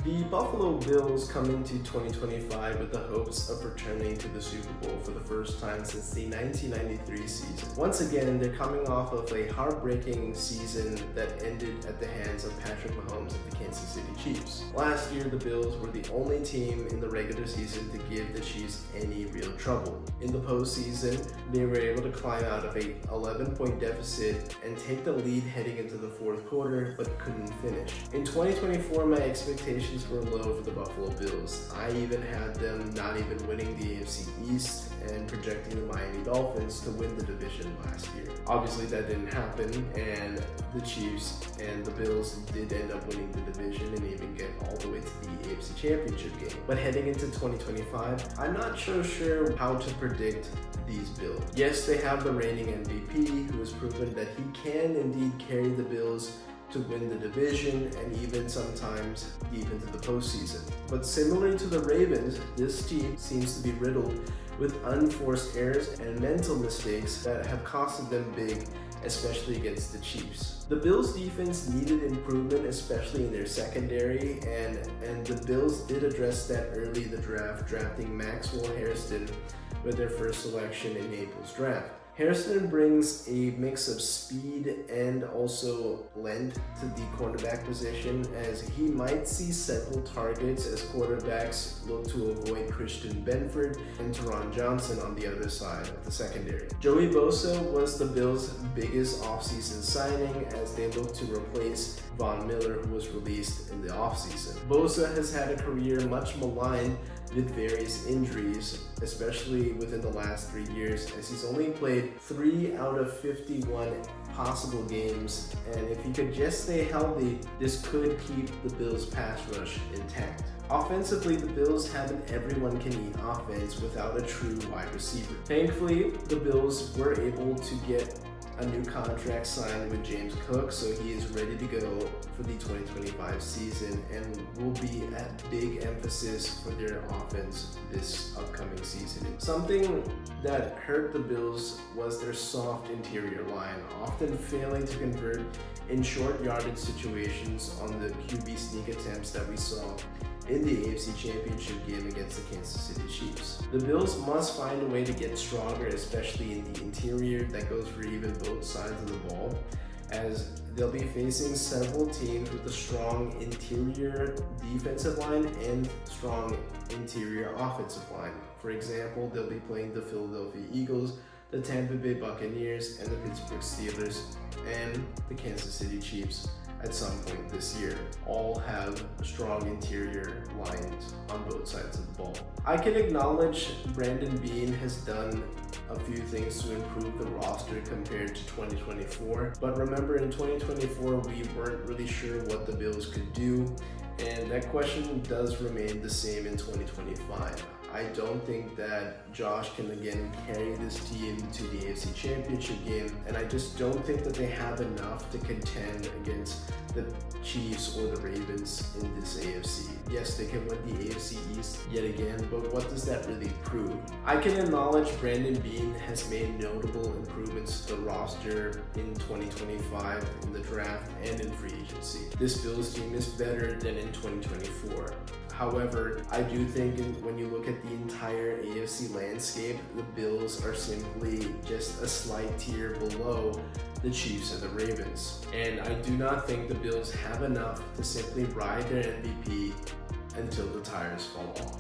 The Buffalo Bills come into 2025 with the hopes of returning to the Super Bowl for the first time since the 1993 season. Once again, they're coming off of a heartbreaking season that ended at the hands of Patrick Mahomes of the Kansas City Chiefs. Last year, the Bills were the only team in the regular season to give the Chiefs any real trouble. In the postseason, they were able to climb out of a 11-point deficit and take the lead heading into the fourth quarter, but couldn't finish. In 2024, my expectations were low for the Buffalo Bills. I even had them not even winning the AFC East and projecting the Miami Dolphins to win the division last year. Obviously that didn't happen, and the Chiefs and the Bills did end up winning the division and even get all the way to the AFC Championship game. But heading into 2025, I'm not so sure how to predict these Bills. Yes, they have the reigning MVP who has proven that he can indeed carry the Bills to win the division and even sometimes deep into the postseason. But similar to the Ravens, this team seems to be riddled with unforced errors and mental mistakes that have costed them big, especially against the Chiefs. The Bills defense needed improvement, especially in their secondary, and the Bills did address that early in the draft, drafting Maxwell Hairston with their first selection in April's draft. Hairston brings a mix of speed and also length to the cornerback position, as he might see several targets as quarterbacks look to avoid Christian Benford and Teron Johnson on the other side of the secondary. Joey Bosa was the Bills' biggest offseason signing as they look to replace Von Miller, who was released in the offseason. Bosa has had a career much maligned with various injuries, especially within the last 3 years, as he's only played 3 out of 51 possible games, and if he could just stay healthy, this could keep the Bills' pass rush intact. Offensively, the Bills have an everyone-can-eat offense without a true wide receiver. Thankfully, the Bills were able to get a new contract signed with James Cook, so he is ready to go for the 2025 season and will be a big emphasis for their offense this upcoming season. Something that hurt the Bills was their soft interior line, often failing to convert in short yardage situations on the QB sneak attempts that we saw in the AFC Championship game against the Kansas City Chiefs. The Bills must find a way to get stronger, especially in the interior that goes for even both sides of the ball, as they'll be facing several teams with a strong interior defensive line and strong interior offensive line. For example, they'll be playing the Philadelphia Eagles, the Tampa Bay Buccaneers, and the Pittsburgh Steelers, and the Kansas City Chiefs at some point this year. All have strong interior lines on both sides of the ball. I can acknowledge Brandon Beane has done a few things to improve the roster compared to 2024, but remember in 2024 we weren't really sure what the Bills could do, and that question does remain the same in 2025. I don't think that Josh can again carry this team to the AFC Championship game, and I just don't think that they have enough to contend against the Chiefs or the Ravens in this AFC. Yes, they can win the AFC East yet again, but what does that really prove? I can acknowledge Brandon Beane has made notable improvements to the roster in 2025 in the draft and in free agency. This Bills team is better than in 2024. However, I do think when you look at the entire AFC landscape, the Bills are simply just a slight tier below the Chiefs and the Ravens. And I do not think the Bills have enough to simply ride their MVP until the tires fall off.